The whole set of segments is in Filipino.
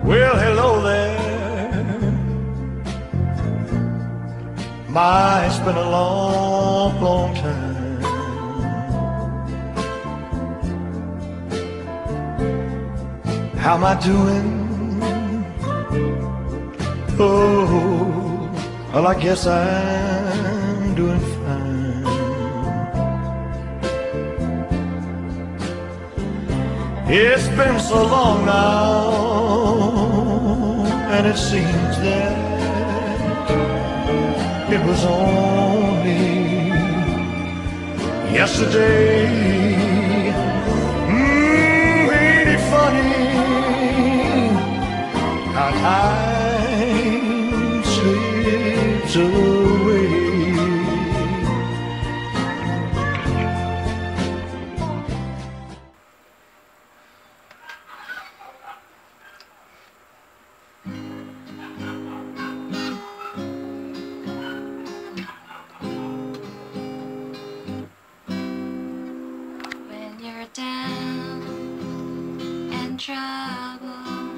Well, hello there. My, it's been a long, long time. How am I doing? Oh, well, I guess I'm doing fine. It's been so long now, and it seems that it was only yesterday. Ain't it funny how time slips away? Trouble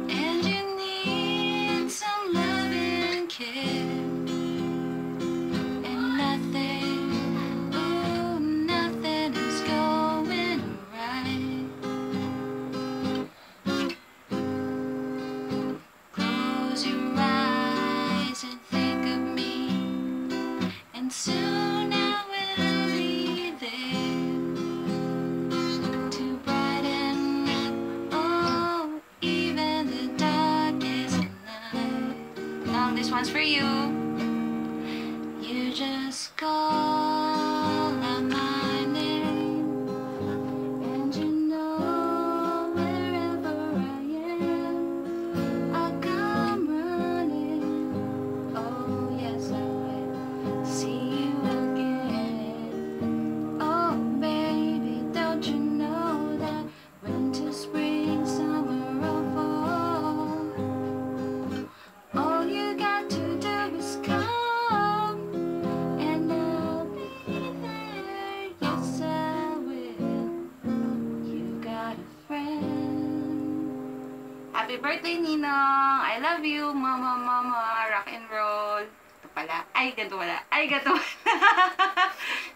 and you need some love and care, and nothing, oh, nothing is going right. Close your eyes and think of me, and soon I will be there to brighten this one's for you. You just call out my name, and you know wherever I am, I'll come running. Oh yes, I will see you again. Oh baby, don't you know that winter, spring, summer, or fall, all you got to do is come, and I'll be there. Yes, I will. You got a friend. Happy birthday, Ninong! I love you, mama, mama. Rock and roll. Ito pala. Ay, ganito wala. Ay, ganito wala.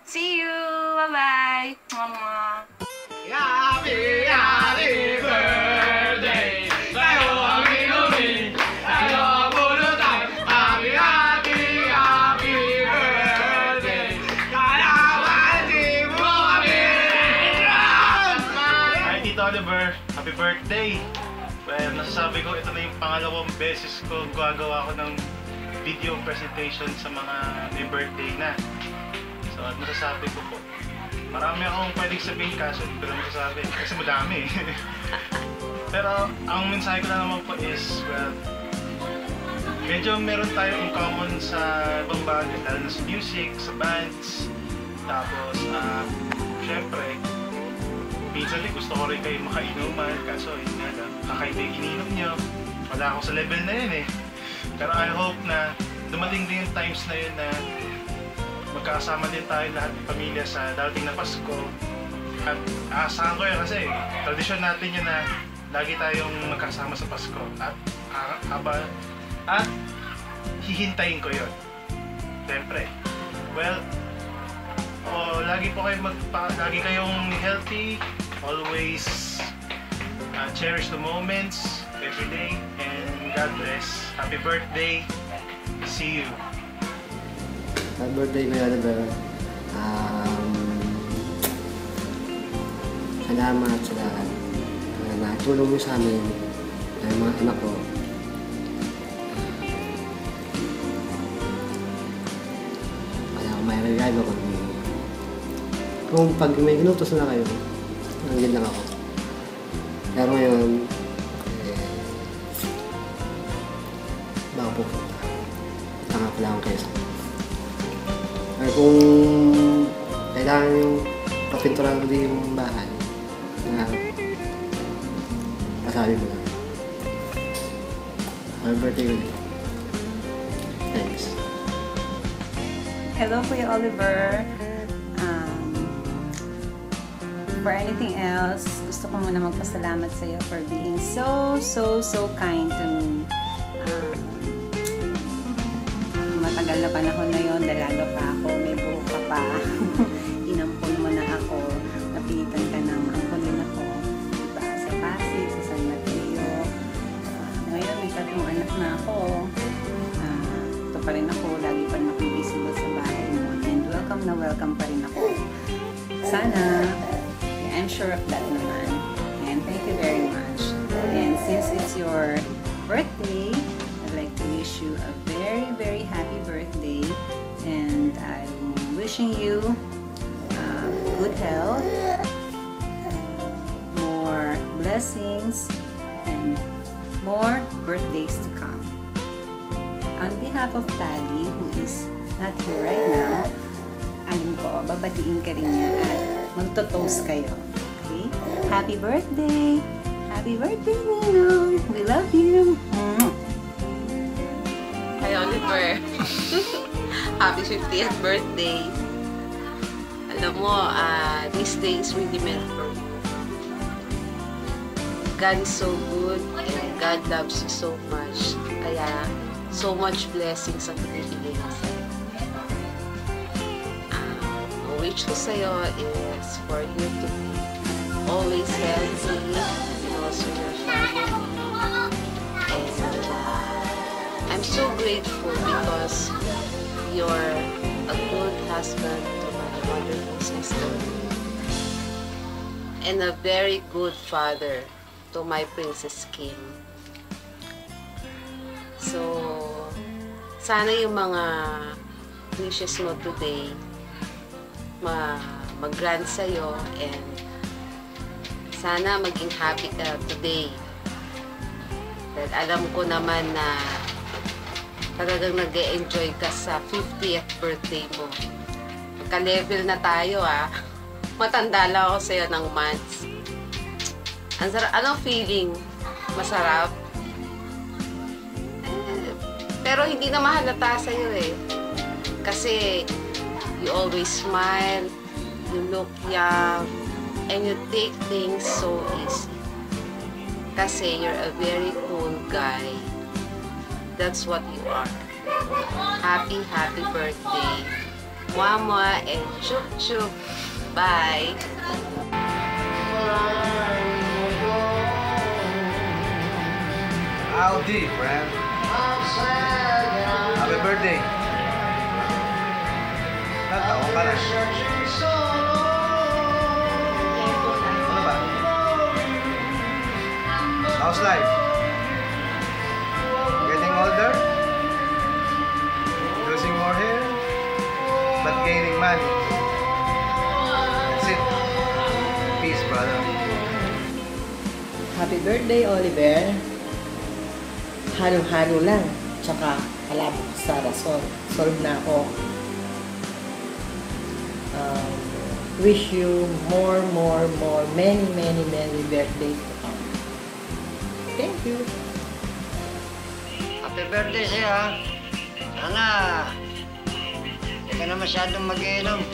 See you. Bye-bye. Mama. Happy, happy birthday. Oliver, happy birthday! Well, nasasabi ko, ito na yung pangalawang beses ko gagawa ko ng video presentation sa mga may birthday na. So, at masasabi ko po, marami akong pwedeng sabihin kaso hindi ko na masasabi kasi madami. Pero, ang mensahe ko na naman po is, well, medyo meron tayo in common sa ibang bagay, lalo na sa music, sa bands, tapos, syempre, minsan din gusto ko rin kayo makainuman, kaso yun nga lang, kakaiba yung ininom nyo. Wala ako sa level na yun eh. Pero I hope na dumating din yung times na yun na magkakasama din tayo lahat ng pamilya sa darating na Pasko. At aasahan ko yun kasi tradisyon natin yun na lagi tayong magkasama sa Pasko. At hihintayin ko yun. Siyempre. Well, lagi po kayo lagi kayong healthy, always cherish the moments every day, and God bless. Happy birthday. See you. Happy birthday, Kuya Oliver. Salamat sa lahat. Natulong mo sa amin, ang mga anak ko. Wala akong may regalo ko. Kung pag may inutos na kayo, nandiyan lang ako. Pero ngayon, baka pupunta. Tanga pala akong kesa. Pero kung kailangan yung papinturan ko din yung bahay, na pasabi mo lang. Happy birthday ko din. Thanks. Hello, Kuya Oliver. for anything else, gusto ko muna magpasalamat sa iyo for being so kind to me. Matagal na panahon na yon, dalaga pa ako, may buhok ka pa. Inampun mo na ako, napilitan ka na maangkulin ako. Diba? Sa Pasig, sa San Mateo. Ngayon, may 3 anak na ako. Ito pa rin ako, lagi pa nakibisible sa bahay mo. And welcome pa rin ako. Sana, I'm sure of that naman. And thank you very much. And since it's your birthday, I'd like to wish you a very happy birthday. And I'm wishing you good health, more blessings, and more birthdays to come. On behalf of Tali, who is not here right now, alam ko, babatiin ka rin niya at magto-toast kayo. Okay? Happy birthday! Happy birthday, Ninong! We love you! Hi, Oliver! Happy 50th birthday! Alam mo, this day is really meant for you. God is so good and God loves you so much. Kaya, so much blessings ang pinibigay mo sa'yo. Wish ko sa'yo is for you to be always healthy and also your family. And I'm so grateful because you're a good husband to my wonderful sister and a very good father to my Princess Kim. So, sana yung mga wishes mo today mag-grant sa'yo and sana maging happy ka today. Dahil alam ko naman na talagang nag-e-enjoy ka sa 50th birthday mo. Magka-level na tayo Matanda lang ako sa'yo ng months. Ang sarap, anong feeling? Masarap? Pero hindi na mahalata sa'yo Kasi you always smile, you look young, and you take things so easy. Kasi you're a very cool guy. That's what you are. Happy birthday. Mwah and chup chup. Bye. Howdy, friend. Happy birthday. Natawa ka na. Ano ba? How's life? Getting older? Losing more hair? But gaining money? That's it. Peace, brother. Happy birthday, Oliver. Halo-halo lang. Tsaka, palabok sa rason. Solve na ako. Wish you more, many birthdays to come. Thank you. Happy birthday sa'yo, Sana, hindi ka na masyadong mag-iinom.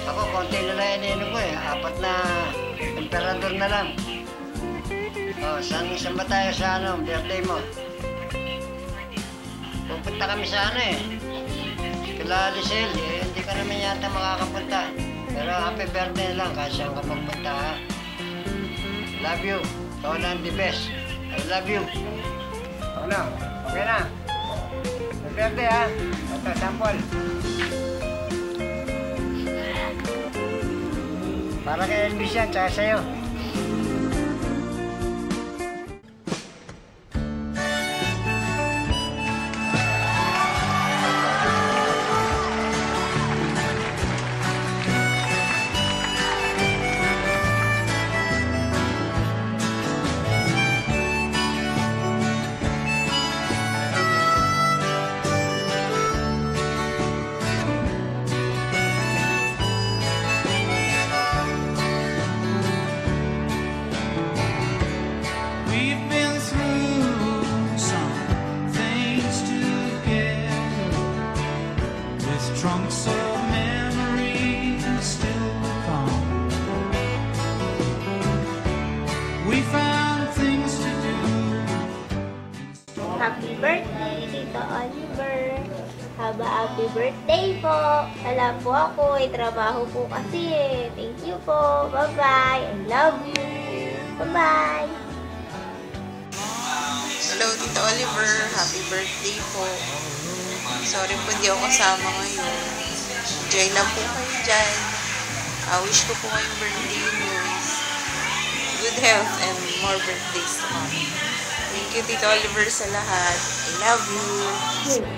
Ako, konti na lang iniinom ko 4 na emperador na lang. Saan ba tayo sa birthday mo? Pupunta kami sa kila Lisel, hindi ka naman yata makakapunta. Pero happy birthday lang kahit saan ka magpunta, Love you. Ikaw lang the best. I love you. Ikaw lang. Okay na. Happy birthday, Ito, sample. Para kay Elvis yan, tsaka sa'yo. We found things to do. Happy birthday, Tito Oliver! Happy birthday po! Wala po ako, trabaho po kasi eh. Thank you po. Bye-bye. I love you. Bye-bye. Hello, Tito Oliver. Happy birthday po. Sorry po hindi ako kasama ngayon. Enjoy lang po kayo dyan. Wish ko po kayong birthday news. Good health and more birthdays to come. Thank you, Tito Oliver, sa lahat. I love you.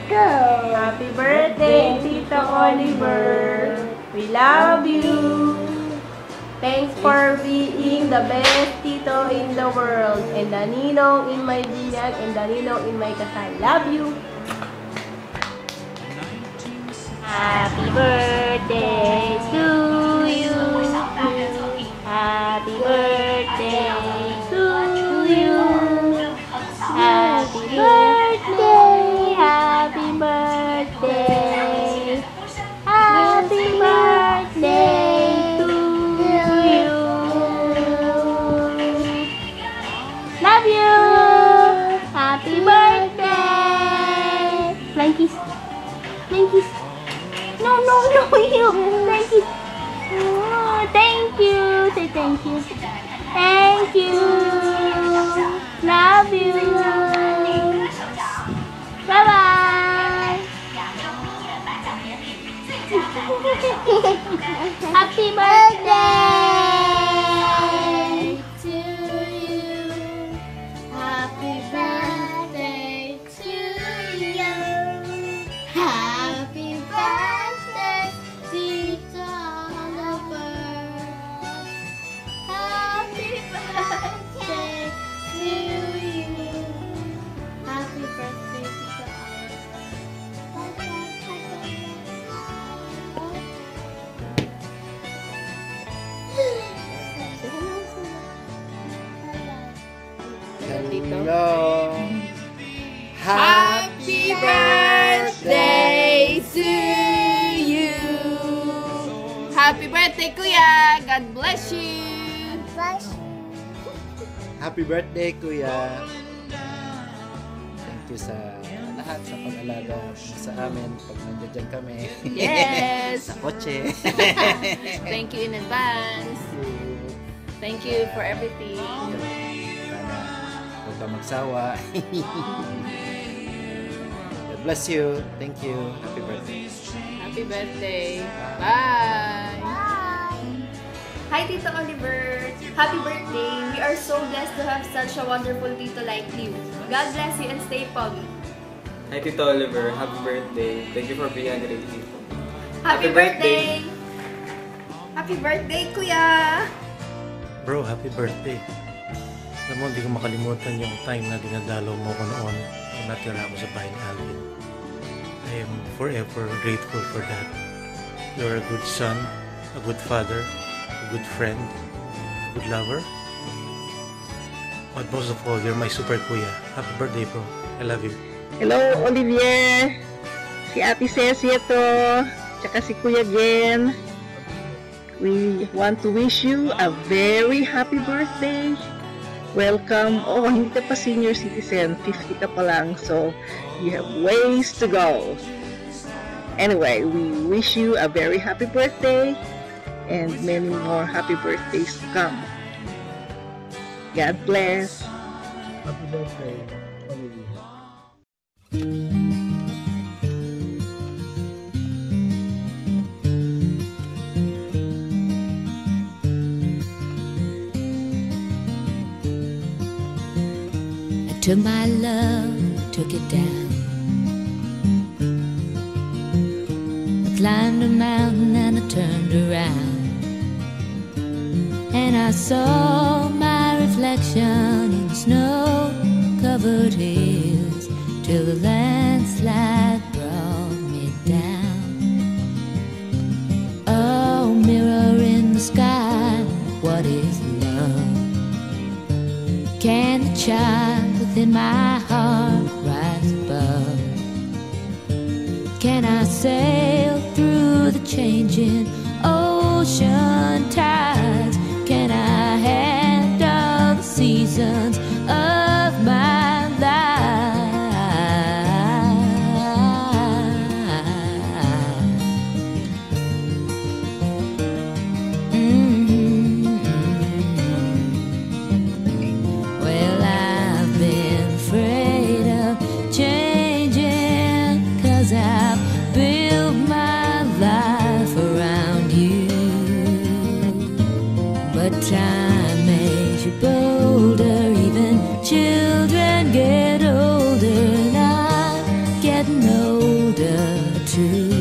Go! Happy birthday, Tito Oliver! We love you! Thanks for being the best Tito in the world. And the ninong in my binyag and the ninong in my kasal. Love you! Happy birthday to you! Happy birthday to you! Happy birthday! Happy birthday! Happy birthday to you! Love you! Happy birthday! Flying kiss! Flying kiss! No, you! Flying kiss! Oh, thank you! Say thank you! Thank you! Love you! Bye-bye! Happy birthday to you! Happy birthday to you! Happy birthday, Tito Oliver! Happy birthday to you! Happy birthday, Tito Hello. Happy birthday to you! Happy birthday, Kuya! God bless you! Happy birthday, Kuya. Thank you sa lahat sa pag-alaga sa amin pag nandiyan kami. Yes! Sa kotse. Thank you in advance. Thank you for everything. Sana huwag ka magsawa. God bless you. Thank you. Happy birthday. Happy birthday. Bye! Hi, Tito Oliver! Happy birthday! We are so blessed to have such a wonderful Tito like you. God bless you and stay pogi. Hi, Tito Oliver. Happy birthday. Thank you for being a great Tito. Happy birthday! Happy birthday, Kuya! Bro, happy birthday. Alam mo, hindi ko makalimutan yung time na dinadalaw mo ko noon nung natira ako sa bahay ni Alvin. I am forever grateful for that. You're a good son, a good father, a good friend, a good lover. But most of all, you're my super kuya. Happy birthday, bro. I love you. Hello, Olivier. Si Ate Ceci ito. Tsaka si Kuya Gen. We want to wish you a very happy birthday. Welcome. Oh, hindi ka pa senior citizen. 50 ka pa lang. So, you have ways to go. Anyway, we wish you a very happy birthday and many more happy birthdays to come. God bless. Happy birthday, Olivia. To my love, took it down. I climbed a mountain and I turned around, and I saw my reflection in snow-covered hills till the landslide brought me down. Oh, mirror in the sky, what is love? Can the child within my heart rise above? Can I sail through the changing ocean tides? Can I handle the sea But time makes you bolder, even children get older, and I'm getting older too.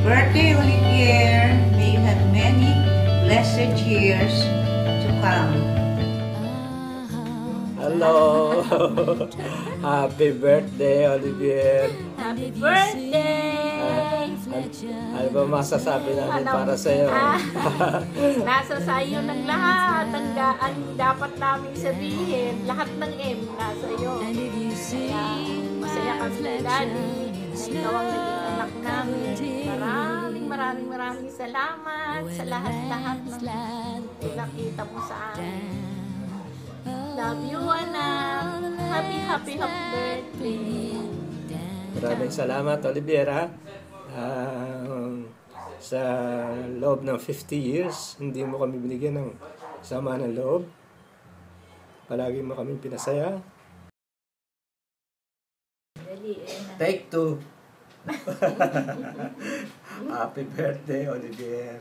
Birthday, Olivier. May you have many blessed years to come. Hello! Happy birthday, Olivier! Happy birthday! Ano ba masasabi namin para sa'yo? Nasa sayo ng lahat. Ang dapat namin sabihin, lahat ng M nasa iyo. Kaya masaya kami ni Daddy na ikaw ang naging anak namin. Maraming salamat sa lahat-lahat ng pinakita mo sa amin. Love you, anak. Happy birthday. Maraming salamat, Oliviera. Sa loob ng 50 years, hindi mo kami binigyan ng sama ng loob. Palagi mo kami pinasaya. Take 2. Happy birthday, Olivier.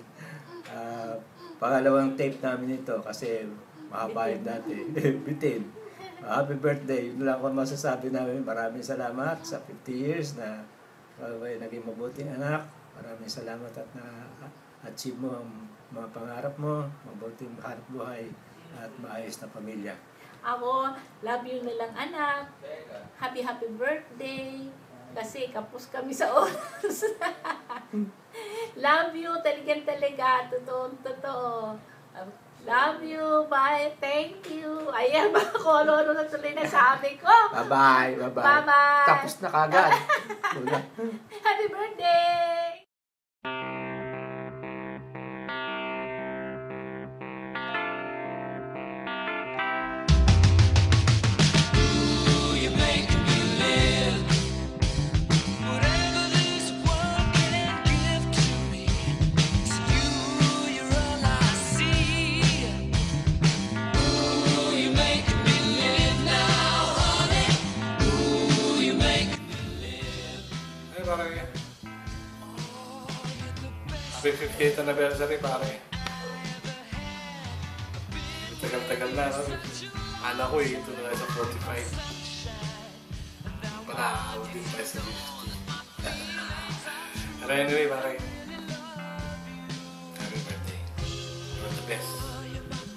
Pangalawang tape namin ito kasi mahaba yung dati. Bitin. Happy birthday. Yun lang ako masasabi namin. Maraming salamat sa 50 years na naging mabuting anak. Maraming salamat at na-achieve mo ang mga pangarap mo, mabuting hanap buhay at maayos na pamilya. Ako, love you na lang, anak. Happy birthday. Kasi kapos kami sa oras. Love you, talaga. Totoo. Love you, bye, thank you. Ayan, ako ano na tuloy na sabi ko. Bye-bye. Tapos na kagad. Happy birthday! Happy 50th anniversary, pare. Tagal-tagal na, no? Akala ko ito na sa 45. Panakakaw din tayo sa 50. Pero anyway, pare. Happy birthday. You're the best.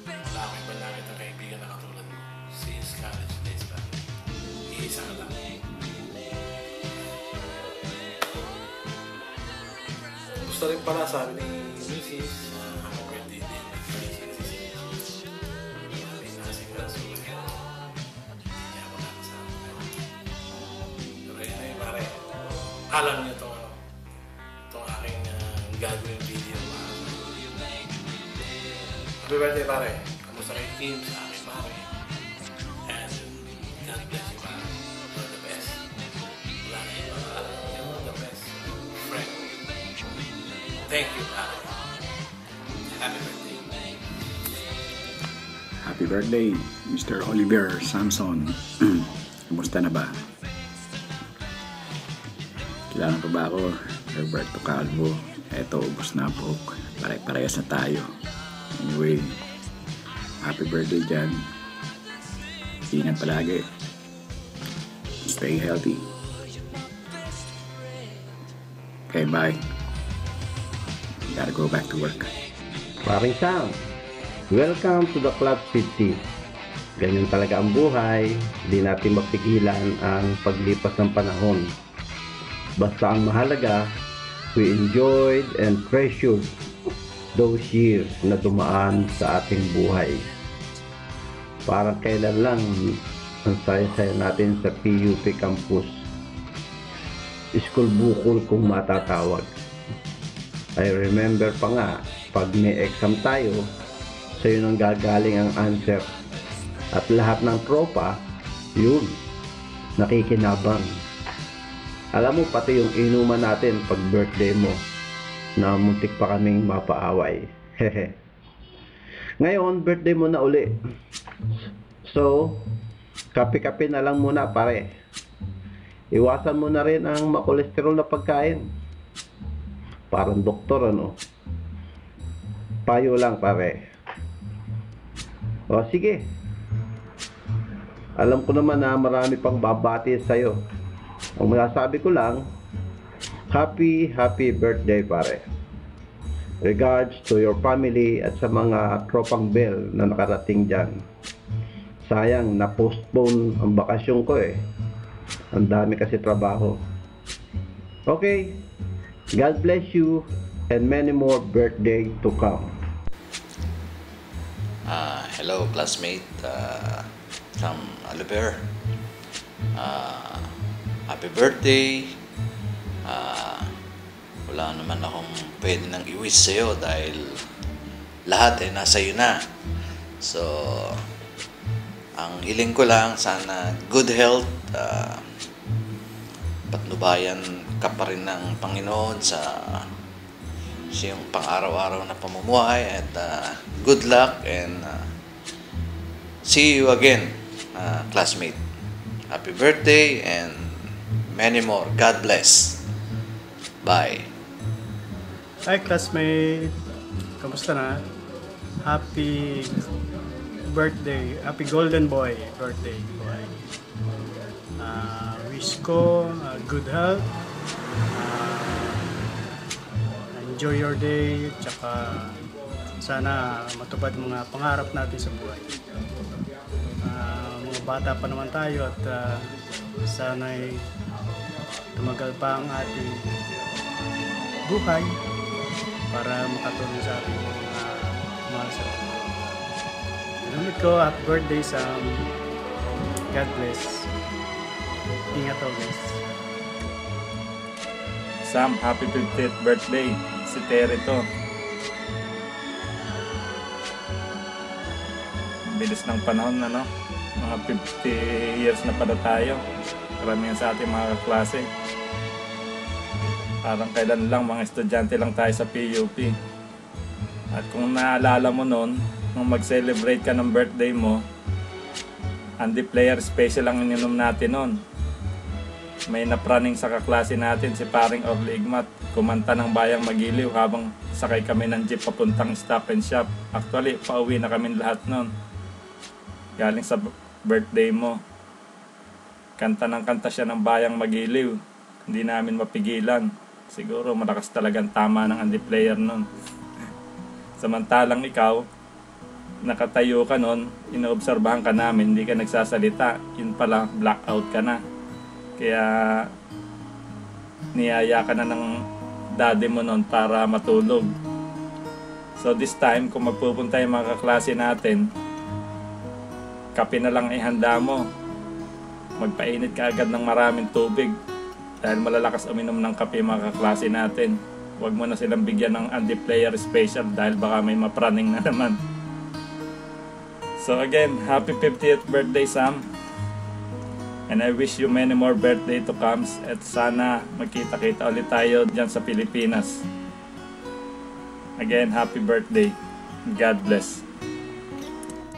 Wala akong iba langit ang kaibigan na katulad mo. Since college days pa. Iisa ka lang. Gusto rin pala sabi ni Mrs. Happy birthday din. May nasigaso. Hindi ako nakasama. Pero yun pare. Alam niyo itong aking gagawin video. Happy birthday pare. Kamusta kay Kim sa aking pare. And God bless you pare. You're the best. Wala na yung you're the best friend. Thank you, pare. Happy birthday. Happy birthday, Mr. Oliver Samson. Kumusta na ba? Kailangan pa ba ako? Roberto Calvo. Eto, ubos na po. Pare-parehas na tayo. Anyway, happy birthday dyan. Ingat palagi. Stay healthy. Okay, bye. Gotta go back to work. Paring Sam, welcome to the Club 50. Ganyan talaga ang buhay. Hindi natin mapigilan ang paglipas ng panahon. Basta ang mahalaga, we enjoyed and treasured those years na dumaan sa ating buhay. Parang kailan lang ang saya-saya natin sa PUP campus. School bukol kung matatawag. I remember pa nga, pag may exam tayo, sa'yo nang gagaling ang answer. At lahat ng tropa, yun, nakikinabang. Alam mo, pati yung inuman natin pag birthday mo, na muntik pa kaming mapaaway. Hehe. Ngayon, birthday mo na uli. So, kape-kape na lang muna, pare. Iwasan mo na rin ang makolesterol na pagkain. Parang doktor, ano? Payo lang, pare. O, sige. Alam ko naman na marami pang babati sa'yo. Ang masasabi ko lang, happy birthday, pare. Regards to your family at sa mga tropang bell na nakarating dyan. Sayang, na-postpone ang bakasyon ko eh. Ang dami kasi trabaho. Okay. God bless you and many more birthday to come. Hello, classmate. From Oliver. Happy birthday. Wala naman akong pwede nang i-wish sa'yo dahil lahat ay nasa iyo na. So, ang hiling ko lang, sana good health, patnubayan ka pa rin ng Panginoon sa iyong pang-araw-araw na pamumuhay at good luck and see you again, classmate. Happy birthday and many more. God bless. Bye. Hi classmate. Kamusta na? Happy birthday. Happy golden boy birthday boy. Wish ko good health. Enjoy your day. Tsaka sana matupad mga pangarap natin sa buhay. Mga bata pa naman tayo at sana'y tumagal pa ang ating buhay para makatulong sa ating mga mahal sa buhay. Ulit ko, happy birthday Sam. God bless. Ingat always. Sam, happy 50th birthday. Si Terry to. Bilis ng panahon, ano? Mga 50 years na pala tayo. Karamihan sa ating mga kaklase. Parang kailan lang, mga estudyante lang tayo sa PUP. At kung naalala mo noon, nung mag-celebrate ka ng birthday mo, Andy Player special ang ininom natin noon. May napraning sa kaklase natin si paring Orly Igmat, kumanta ng Bayang Magiliw habang sakay kami ng jeep papuntang Stop and Shop. Actually, pauwi na kami lahat noon. Galing sa birthday mo. Kanta ng kanta siya ng Bayang Magiliw. Hindi namin mapigilan. Siguro malakas talagang tama ng Andy Player noon. Samantalang ikaw, nakatayo ka noon, inoobserbahan ka namin, hindi ka nagsasalita. Yun pala, blackout ka na. Kaya niyaya ka na ng daddy mo noon para matulog. So this time, kung magpupunta yung mga kaklase natin, kape na lang ihanda mo. Magpainit ka agad ng maraming tubig dahil malalakas uminom ng kape mga kaklase natin. Huwag mo na silang bigyan ng Andy Player special dahil baka may mapraning na naman. So again, happy 50th birthday Sam. And I wish you many more birthday to come. At sana magkita-kita ulit tayo dyan sa Pilipinas. Again, happy birthday. God bless.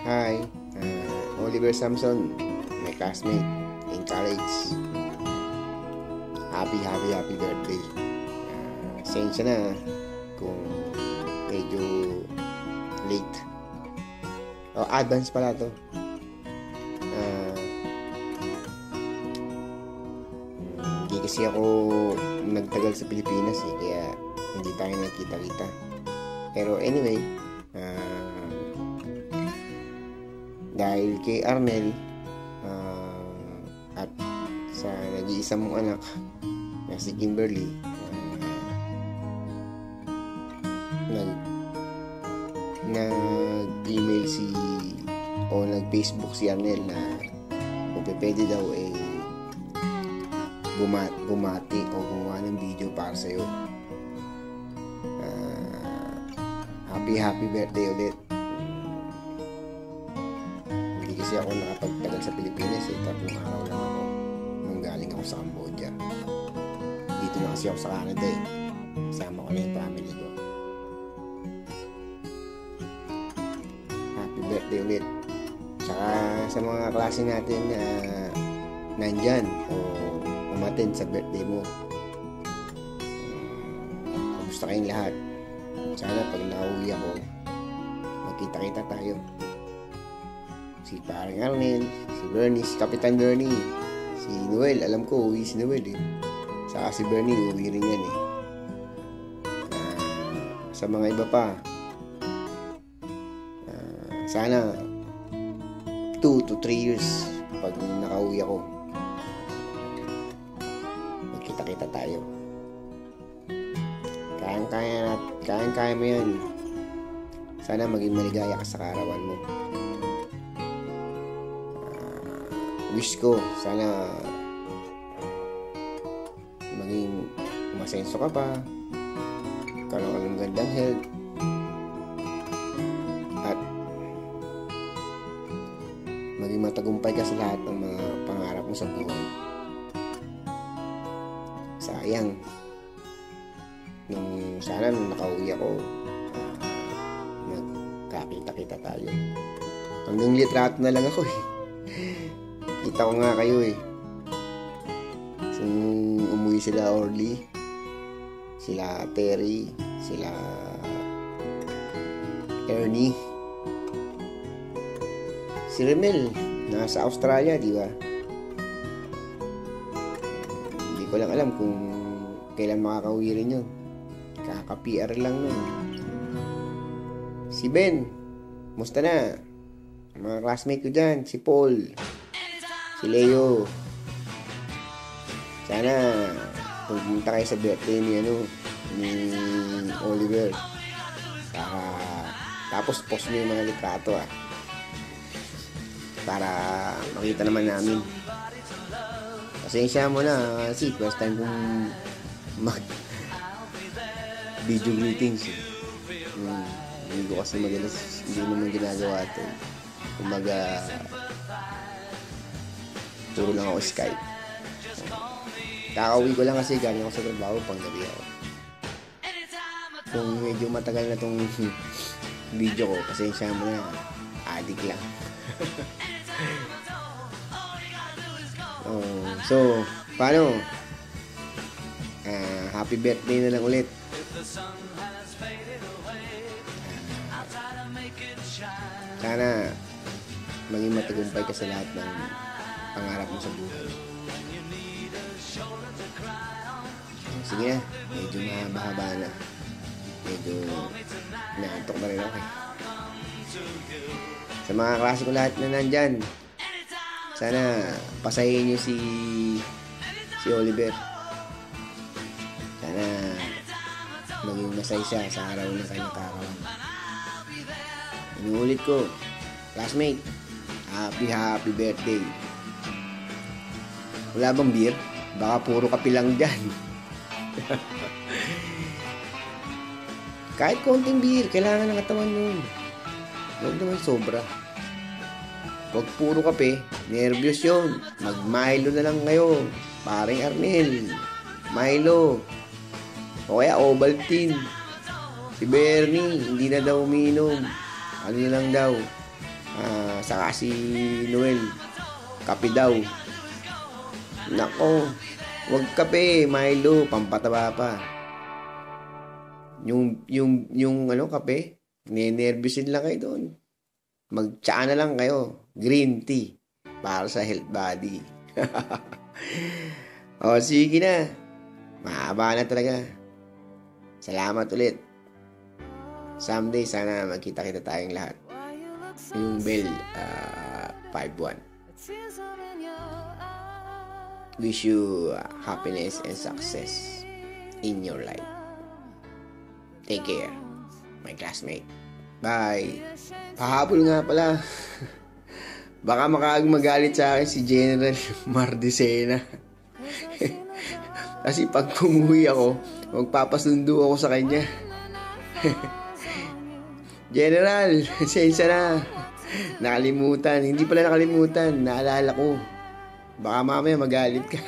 Hi, Oliver Samson, my classmate in college. Happy birthday. Pasensya na kung medyo late. Advance pala to. Hindi kasi ako nagtagal sa Pilipinas kaya hindi tayo nagkita-kita. Pero anyway, dahil kay Arnel at sa nag-iisa mong anak na si Kimberly, nag-email o nag-Facebook si Arnel na kung pwede daw bumati o gumawa ng video para sa'yo. Happy birthday ulit. Hindi kasi ako nakapagtagal sa Pilipinas 3 araw lang ako nung galing ako sa Cambodia. Dito na kasi ako sa Canada kasama ko na yung family ko. Happy birthday ulit. Tsaka sa mga klase natin na nandyan o umattend sa birthday mo, kamusta kayong lahat? Sana pag nauwi ako, magkita-kita tayo. Si paring Arnel, si Bernie, si Kapitan Bernie, si Noel, alam ko uwi si Noel Saka si Bernie uwi rin yan sa mga iba pa, sana 2 to 3 years pag nakauwi ako, magkita-kita tayo. Kayang-kaya mo yan. Sana maging maligaya ka sa kaarawan mo. Wish ko, sana maging masenso ka pa, karoon ka ng gandang health, at maging matagumpay ka sa lahat ng mga pangarap mo sa buhay. Sayang, sana nung nakauwi ako, magkakita-kita tayo. Hanggang litrato na lang ako Kita ko nga kayo umuwi sila Orly, sila Terry, sila Ernie, si Remel nasa Australia, di ba? Hindi ko lang alam kung kailan makakauwi rin yun. Kaka-PR lang nun. Si Ben, musta na? Mga classmate ko dyan, si Paul, si Leo. Sana pumunta kayo sa birthday ni Oliver. Tapos post mo yung mga litrato para makita naman namin. Pasensya mo na kasi first time kong video greetings hindi ko kasi madalas, hindi naman ginagawa ito. Kumaga puro lang ako Skype. Kakauwi ko lang kasi galing ako sa trabaho, pang gabi ako. Kung medyo matagal na tong video ko, pasensya mo na, adik lang. So, paano? Happy birthday na lang ulit. Sana maging matagumpay ka sa lahat ng pangarap mo sa buhay. Sige na, medyo mahaba na. Medyo naantok na rin ako Sa mga klase ko lahat na nandyan, sana pasahin nyo si Oliver. Sana maging masaya siya sa araw ng kanyang karawan. Inuulit ko, classmate, happy birthday. Wala bang beer? Baka puro kape lang dyan. Kahit konting beer, kailangan ng katawan nun. Huwag naman sobra. Huwag puro kape, nervyos yun. Mag-Milo na lang kayo. Paring Arnel, Milo. O kaya Ovaltine. Si Bernie, hindi na daw umiinom. Ano na lang daw. Saka si Noel, kape daw. Nako, wag kape, Milo, pampataba pa. Yung kape, ninervyusin lang kayo doon. Mag-tsaa na lang kayo. Green tea. Para sa health body. O, sige na. Mahaba na talaga. Salamat ulit. Someday, sana magkita-kita tayong lahat. Yung bell, 51. Wish you happiness and success in your life. Take care, my classmate. Bye. Pahabol nga pala. Baka magalit sa akin si General Mardicena. Kasi pag pumuwi ako, magpapasundo ako sa kanya. General, sensya na. Nakalimutan. Hindi pala nakalimutan. Naalala ko. Baka mamaya magalit ka.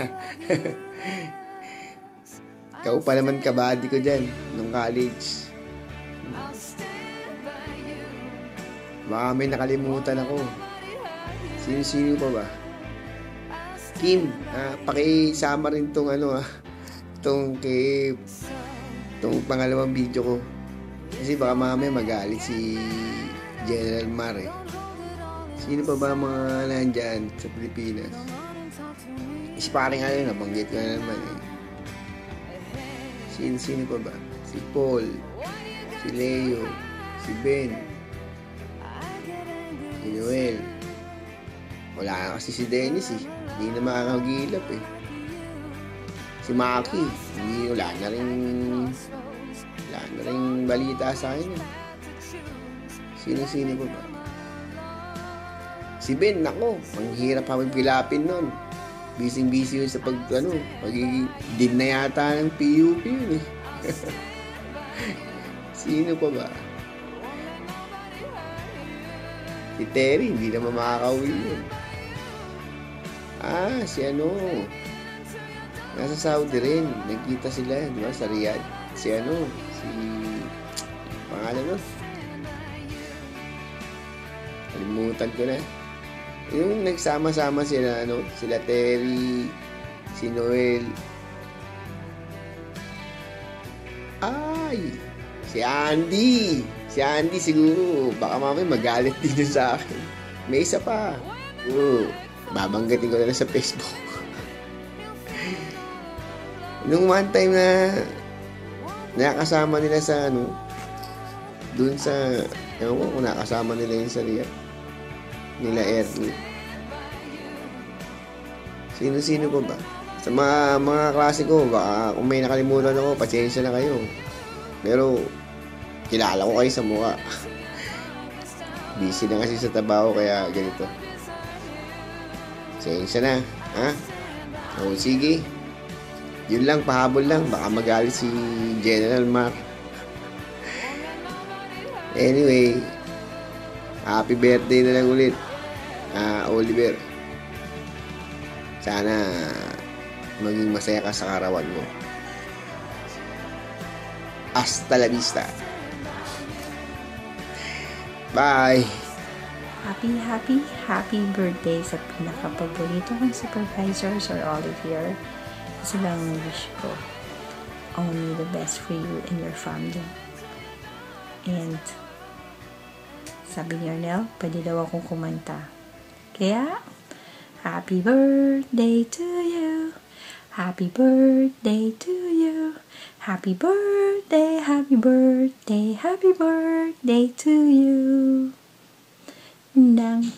Ikaw pa naman kabady ko dyan nung college. Baka may nakalimutan ako. Sino pa ba? Kim, pakisama rin tong tong pangalawang video ko. Kasi baka mamaya magalit si General Mar eh. Sino pa ba mga nandyan sa Pilipinas? Si paring nabanggit ko na naman eh. Sino pa ba? Si Paul, si Leo, si Ben, si Noel. Wala na kasi si Dennis eh. Hindi na makakagilap eh. Si Maki, wala na rin balita sa akin eh. Sino pa ba? Si Ben, nako, ang hirap kami pilapin nun. Busy yun sa pagiging din na yata ng PUP yun eh. Sino pa ba? Si Terry, hindi naman makakauwi yun. Si nasa Saudi rin. Nagkita sila, di ba, sa Riyadh. Si pangalan nun? Kalimutan ko na. Yung nagsama-sama sila, sila Terry, si Noel. Si Andy. Si Andy siguro, baka mamaya magalit din sa akin. May isa pa. Babanggatin ko na lang sa Facebook. Nung one time na nakasama nila sa dun sa, ewan ko kung nakasama nila yun sa Riyadh. Nila Ernie. Sino pa ba? Sa mga klase ko, baka kung may nakalimutan ako, pasensya na kayo. Pero, kilala ko kayo sa mukha. Busy na kasi sa trabaho, kaya ganito. Pasensya na, ha? Sige. Yun lang, pahabol lang. Baka magalit si General Mark. Anyway, happy birthday na lang ulit, Oliver. Sana maging masaya ka sa karawan mo. Hasta la vista. Bye! Happy birthday sa pinaka-paborito kong supervisor, Sir Oliver. Isa lang ang wish ko. Only the best for you and your family. And sabi ni Arnel, pwede daw akong kumanta. Kaya, happy birthday to you. Happy birthday to you. Happy birthday, happy birthday, happy birthday to you. Nang.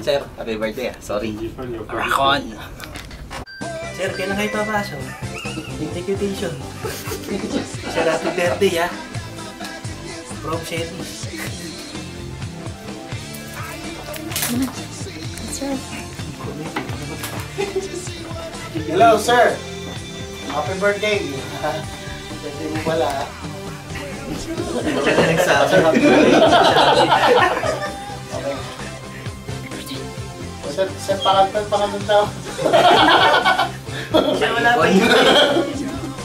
Sir, happy birthday ah. Sorry. Rakon. Sir, kailan kayo papasok? Execution. Sir, happy birthday ah. From Shetty. That's right. Hello, sir. Happy birthday. Birthday mo pala. Okay. Sir, pangatang tao. Siya wala pa yun.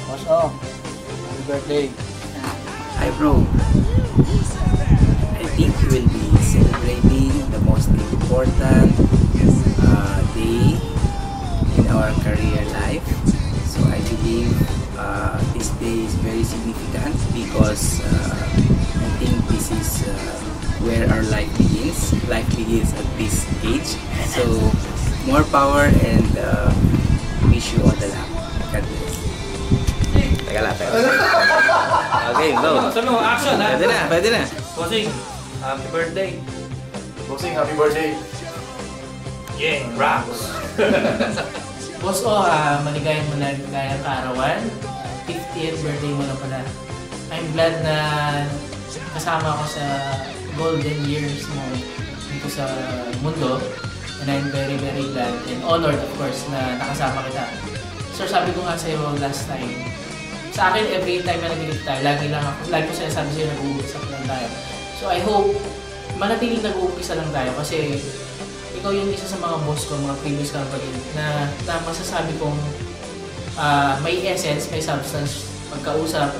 Boso, happy birthday. Hi bro. I think we will be celebrating the most important day in our career life. So I believe this day is very significant because I think this is where our life begins. Life begins at this age. So more power and wish you all the luck. God bless. Teka lang. Okay, go. Sano, action ha? Pwede na. Bossing, happy birthday. Bossing, happy birthday. Yeah, rocks. Boss O, maligayang kaarawan. 50th birthday mo na pala. I'm glad na kasama ko sa golden years mo dito sa mundo. And I'm very, very glad and honored, of course, na nakasama kita. Sir, sabi ko nga sa'yo last time, sa akin, every time na nag-meet tayo, lagi ko sinasabi sa'yo, nag-uumpisa lang tayo. So I hope, manatiling nag-uumpisa lang tayo kasi ikaw yung isa sa mga boss ko, mga previous company, na masasabi kong may essence, may substance, pagkausap,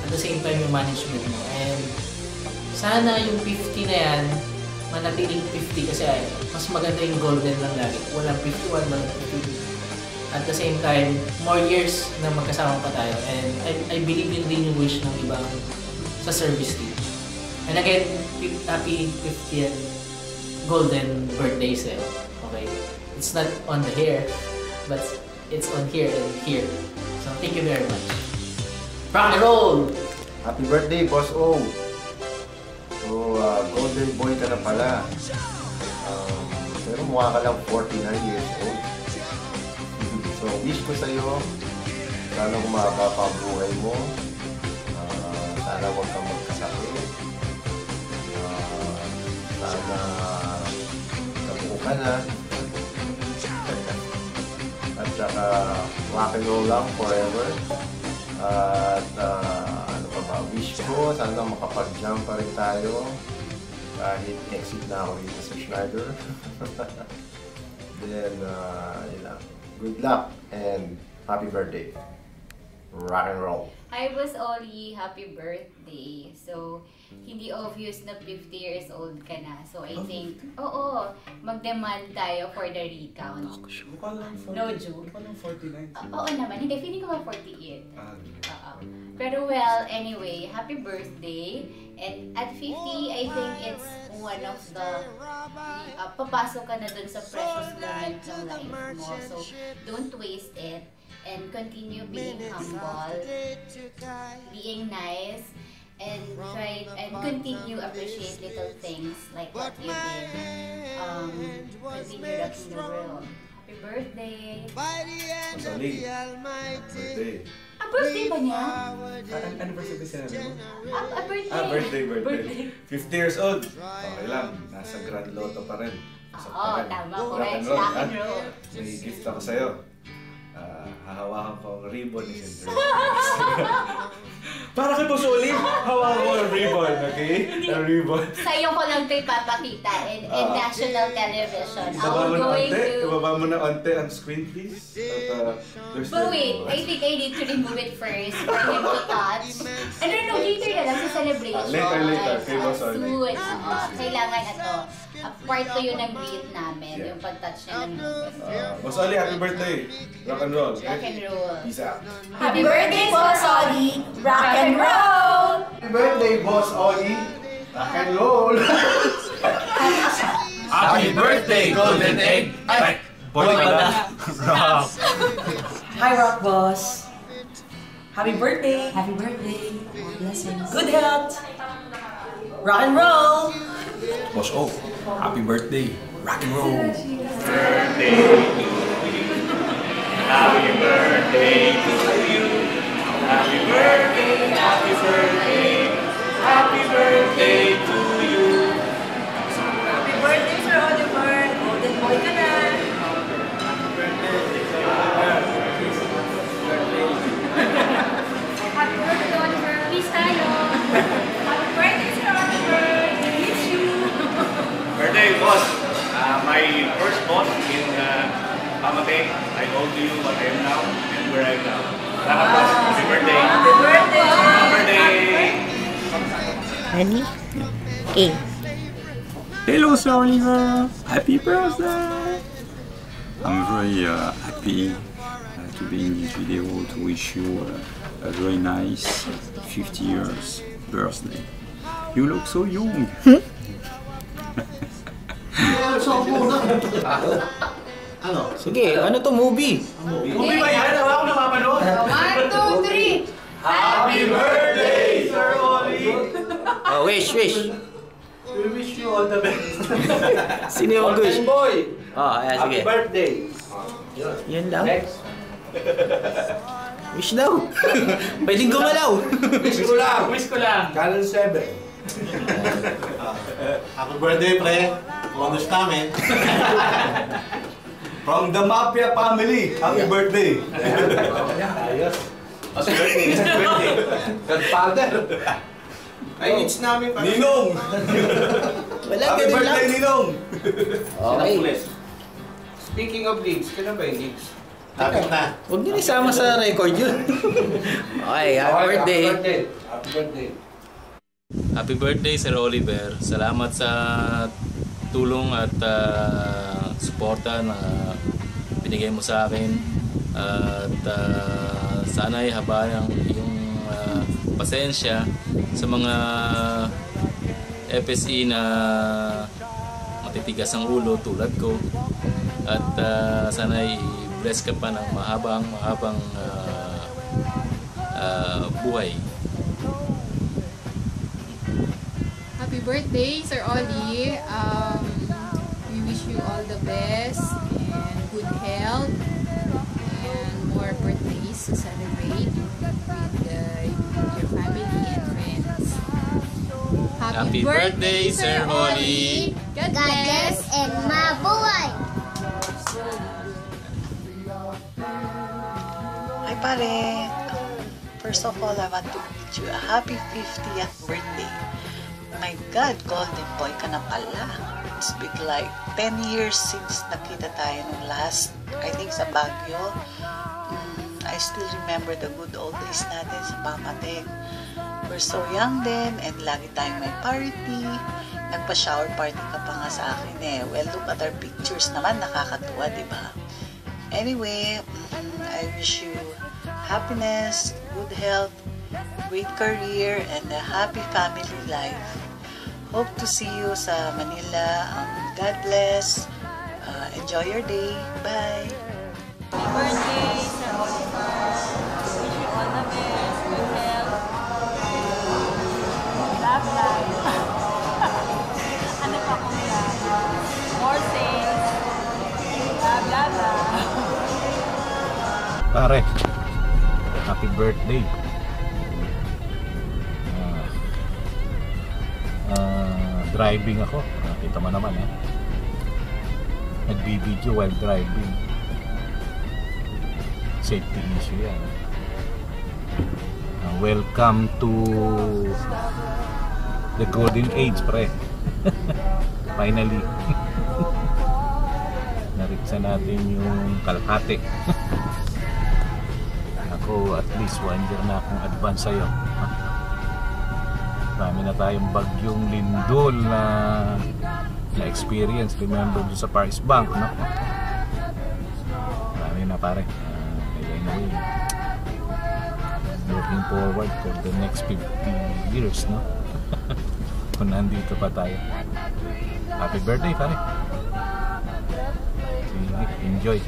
at the same time yung management mo. And sana yung 50 na yan, manatiling 50 kasi mas maganda yung golden lang lagi. Walang 51, walang 50. At the same time, more years na magkasama pa tayo. And I believe yun din yung wish ng ibang sa service team. And again, happy 50th golden birthday sa'yo. Okay? It's not on the hair, but it's on here and here. So thank you very much. Rock and roll! Happy birthday, Boss O! So, golden boy ka na pala. Pero mukha ka lang 49 years old. So, wish ko sa'yo, sana kumaba pa ang buhay mo. Sana huwag kang magkasakit. Sana kabuo ka na. At saka rock and roll lang forever. At ano pa ba, wish ko, sana makapag-jump pa rin tayo. Kahit exit na ako dito sa Schneider. Then, yun lang. Good luck and happy birthday. Rock and roll. Hi, Boss Oli. Happy birthday. So, hindi obvious na 50 years old ka na. So, I think, mag-demand tayo for the recount. No joke. Oo naman. Hindi, feeling ko mga 48. Pero well, anyway, happy birthday. And at 50, I think it's one of the, papasok ka na dun sa precious moment ng life mo. So, don't waste it. And continue being humble, being nice, and try and continue appreciate little things like what you did. Continue rocking the world. Happy birthday! Masali. Birthday. Birthday ba niya? Anniversary ba sinabi mo? Birthday. 50 years old. Okay lang. Nasa Grand Lotto pa rin. Tama. Correct. Rock and roll. May gift ako sa'yo. Hahawakan ko ang ribbon ni Center. Para kay Boss Oli, hawakan ko ang ribbon, okay? Ang ribbon. Sa'yo ko lang ito ipapakita in national television. Ibaba mo na onte ang screen, please. But wait, I think I need to remove it first for him to touch. I don't know, later na lang sa celebration. Later. Kay Boss Oli. Soon. Kailangan ito. Part ko yun ng greet namin, yung pag-touch niya ng ribbon. Boss Oli, happy birthday. Rock and roll. Rock and roll. Peace out. Happy birthday, Boss Oli! Rock and roll! Happy birthday, Boss Oli. Rock and roll. Happy birthday, Golden Egg! Ay, boy pala. Rock. Hi, Rock Boss. Happy birthday. Happy birthday. More blessings. Good health. Rock and roll. Boss O, happy birthday. Rock and roll. Birthday to you. Happy birthday to you. Happy birthday, happy birthday. Happy birthday to you. Happy birthday, Sir Oliver. my first boss in Pamate. I owe to you what I am now and where I am now. Salamat boss. Happy birthday. Happy birthday. Happy birthday. Ready? Okay. Hello, Sir Oliver. Happy birthday. I'm very happy to be in this video to wish you a very nice 50 years birthday. You look so young. Ano? Sige, ano to movie? Movie ba yan? Wala akong napapanood. 1, 2, 3. Happy birthday, Sir Oli! Oh, wish. We wish you all the best. Sino yung wish? Boy! Oh, ayan, sige. Happy birthday! Yan lang. Next. Wish daw. Pwedeng gumalaw. Wish ko lang. Channel 7. Happy birthday, pre. Bonus namin. From the Mafia family. Happy birthday. Ayos. Happy birthday. Godfather. Ay, it's namin pa. Ninong! Happy birthday, Ninong! Okay. Speaking of leagues, kailan ba yung leagues? Tapos na. Huwag niyo isama sa record yun. Okay, happy birthday. Happy birthday. Happy birthday, Sir Oliver. Salamat sa tulong at suporta na binigay mo sa akin. At sana'y haba ng iyong pasensya sa mga FSE na matitigas ang ulo tulad ko. At sana'y bless ka pa ng mahabang buhay. Happy birthday, Sir Oli. We wish you all the best and good health and more birthdays to celebrate with your family and friends. Happy birthday, Sir Oli. God bless and mabuhay! Hi pare! First of all, I want to wish you a happy 50th birthday. My God, golden boy ka na pala. It's been like 10 years since nakita tayo nung last, I think sa Baguio. I still remember the good old days natin sa Pamate. We're so young then and lagi tayong may party. Nagpa-shower party ka pa nga sa akin eh. Well, look at our pictures naman, nakakatuwa, di ba? Anyway, I wish you happiness, good health, great career, and a happy family life. Hope to see you sa Manila. God bless. Enjoy your day. Bye. Happy birthday, Sir Oliver. Wish you all the best. Good health. Love life. Ano pa kung love? More sales. Love, love, love. Pare, happy birthday. Driving ako. Nakita mo naman eh. Nagbibideo while driving. Safety issue yan. Welcome to the golden age, pre. Finally. Nariksa natin yung kalahati. Ako at least 1 year na akong advance sa'yo. Marami na tayong bagyong lindol na experience. Remember doon sa Paris Bank, no? Marami na pare. Anyway, looking forward for the next 50 years, no? Kung nandito pa tayo. Happy birthday, pare. Sige, enjoy.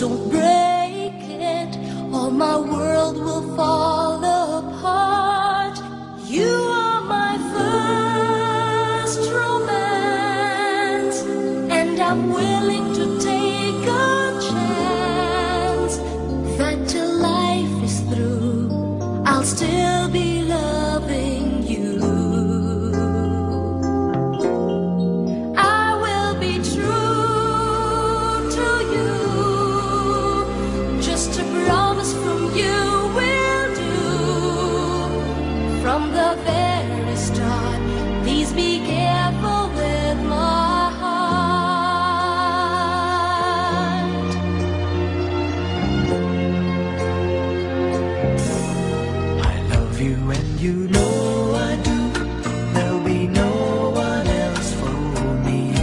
Don't break it, or my world will fall apart. You are my I'll still be loving you. I will be true to you. Just a promise from you will do. From the very start, please be careful with my heart. I love you and you know I do. There'll be no one else for me.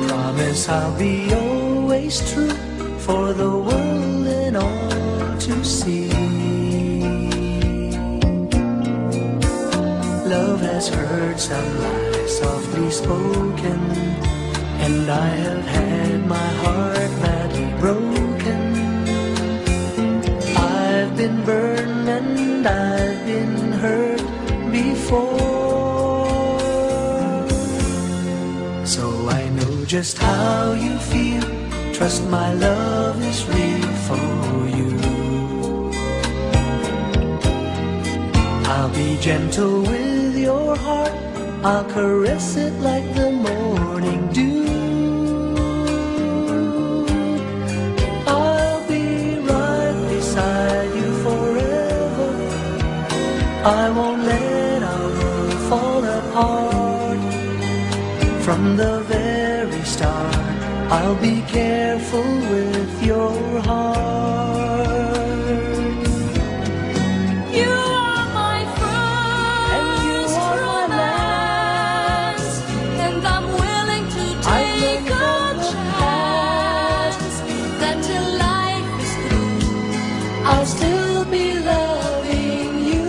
Promise I'll be always true for the world and all to see. Love has heard some lies softly spoken, and I have had my heart badly broken. I've been burned and I've been hurt before, so I know just how you feel. Trust my love is real for you. I'll be gentle with your heart. I'll caress it like the morning dew. I'll be right beside you forever. I won't let our world fall apart. From the very start, I'll be careful with your heart. You are my first romance, and I'm willing to take a chance that till life is through, I'll still be loving you.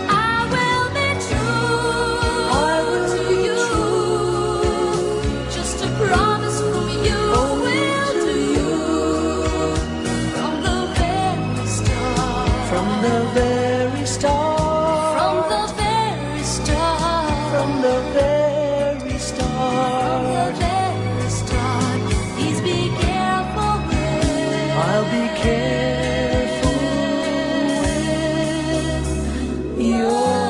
I will be true to you. Just a promise from you will do. From the very start. From the very start. From the very start. From the very start. From the very start. Please be careful with. I'll be careful with your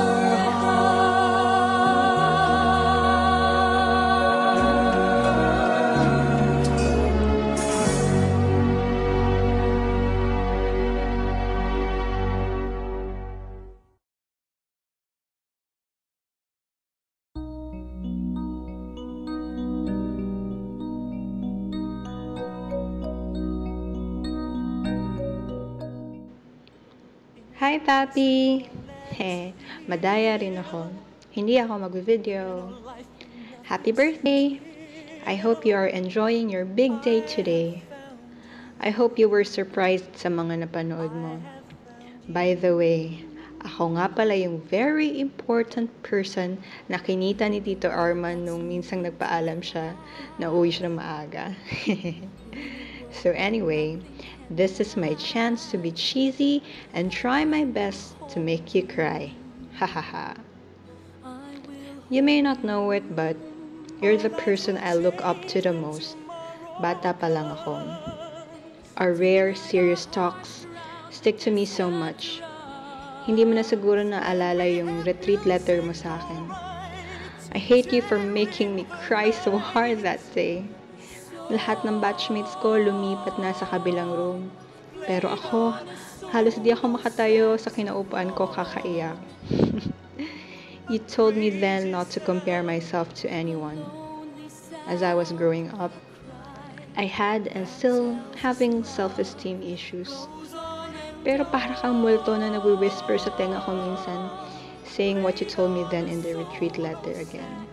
Hi, Papi! Madaya rin ako. Hindi ako mag-video. Happy birthday! I hope you are enjoying your big day today. I hope you were surprised sa mga napanood mo. By the way, ako nga pala yung very important person na kinita ni Tito Arman nung minsang nagpaalam siya na uwi siya ng maaga. So anyway, this is my chance to be cheesy and try my best to make you cry. Hahaha. You may not know it, but you're the person I look up to the most. Bata pa lang ako. Our rare, serious talks stick to me so much. Hindi mo na siguro naalala yung retreat letter mo sa akin. I hate you for making me cry so hard that day. Lahat ng batchmates ko lumipat na sa kabilang room. Pero ako, halos di ako makatayo sa kinaupuan ko kakaiyak. You told me then not to compare myself to anyone. As I was growing up, I had and still having self-esteem issues. Pero para kang multo na nagwi-whisper sa tenga ko minsan, saying what you told me then in the retreat letter again.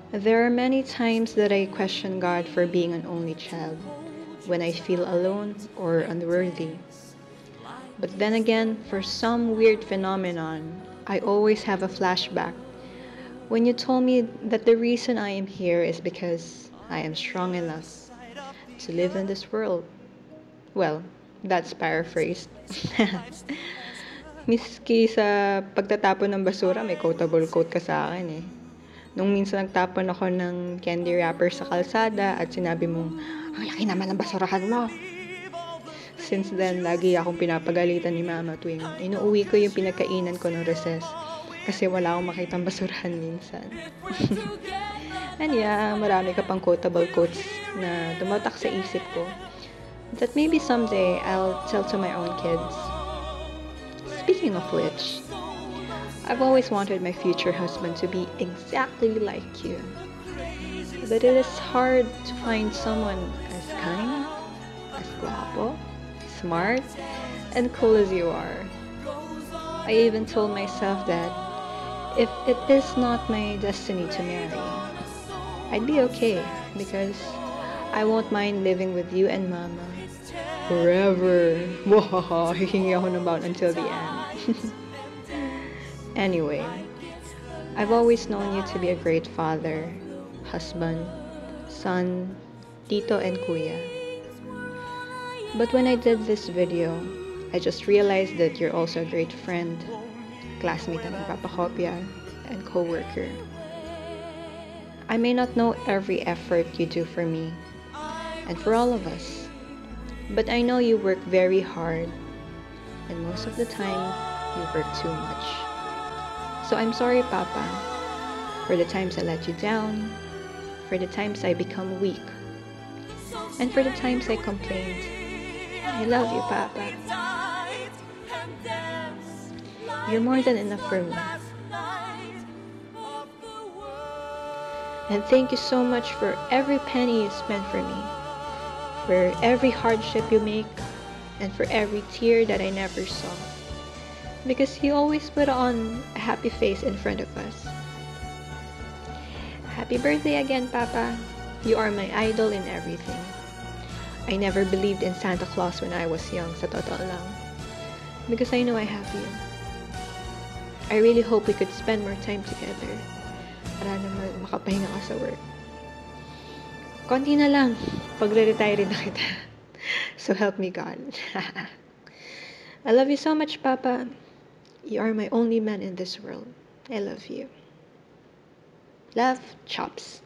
There are many times that I question God for being an only child, when I feel alone or unworthy. But then again, for some weird phenomenon, I always have a flashback when you told me that the reason I am here is because I am strong enough to live in this world. Well, that's paraphrased. Miski sa pagtatapon ng basura, may quotable quote ka sa akin eh. Nung minsan nagtapon ako ng candy wrapper sa kalsada at sinabi mong, ang laki naman ng basurahan mo. Since then, lagi akong pinapagalitan ni Mama tuwing inuuwi ko yung pinagkainan ko ng recess kasi wala akong makitang basurahan minsan. And yeah, marami ka pang quotable quotes na tumatak sa isip ko that maybe someday I'll tell to my own kids. Speaking of which, I've always wanted my future husband to be exactly like you. But it is hard to find someone as kind, as guapo, smart, and cool as you are. I even told myself that if it is not my destiny to marry, I'd be okay because I won't mind living with you and Mama forever. Wahaha, hihingi ako ng bound until the end. Anyway, I've always known you to be a great father, husband, son, tito, and kuya. But when I did this video, I just realized that you're also a great friend, classmate ng papakopya, and co-worker. I may not know every effort you do for me, and for all of us, but I know you work very hard, and most of the time, you work too much. So I'm sorry, Papa, for the times I let you down, for the times I become weak, and for the times I complained. I love you, Papa. You're more than enough for me. And thank you so much for every penny you spend for me, for every hardship you make, and for every tear that I never saw. Because you always put on a happy face in front of us. Happy birthday again, Papa. You are my idol in everything. I never believed in Santa Claus when I was young, sa totoo lang. Because I know I have you. I really hope we could spend more time together. Para naman makapahinga ka sa work. Konti na lang. Pagre-retire na kita. So help me God. I love you so much, Papa. You are my only man in this world. I love you. Love, Chops.